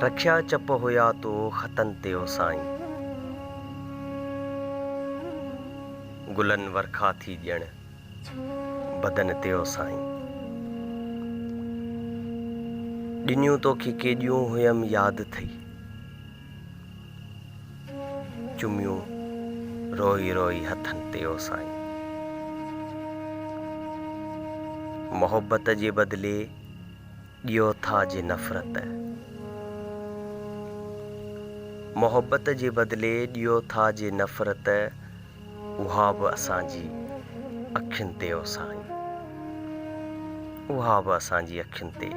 रखिया चप होया तो खतन ते ओ साईं, गुलन वरखा थी ॼण बदन ते ओ साईं। ॾिनियूं तोखे केॾियूं हुयमि यादि थई, चुमियूं रोई रोई हथनि ते ओ साईं। मोहब्बत जे बदिले ॾियो था जे नफ़रत, मोहब्बत जे बदिले ॾियो था जे नफ़रत, उहा बि असांजी अखियुनि ते ओ साईं, उहा बि असांजी अखियुनि ते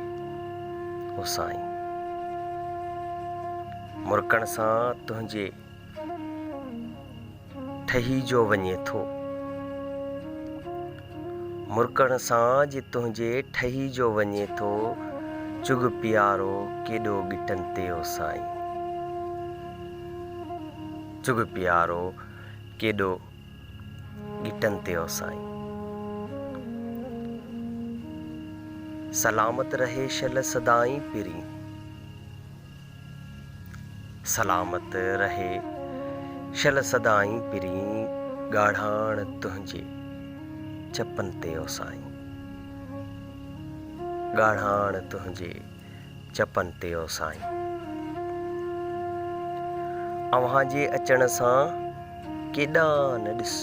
ओ साईं। मुर्कण सां तुंहिंजे ठही जो वञे थो, मुर्कण सां जे तुंहिंजे ठही जो वञे थो, चुग प्यारो केॾो गिटनि ते ओ साईं, चुग प्यारो केॾो गिटनि ते ओ साईं। सलामत रहे शल सदाईं पिरी, सलामत रहे शल सदाईं पिरी, ॻाढ़ाण तुंहिंजे चपनि ते ओ साईं, ॻाढ़ाण तुंहिंजे चपनि ते ओ साईं। अव्हां जे अचण सां केॾा न ॾिस,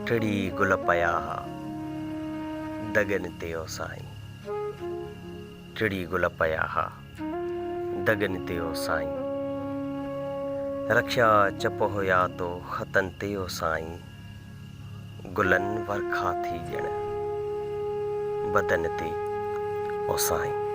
टिड़ी गुल पया हा दगनि ते ओ साईं, टिड़ी गुल पया हा दगनि ते ओ साईं। रखिया चप हुया तो खतनि ते ओ साईं, गुलनि वरखा थी ॼण बदन ते ओ साईं।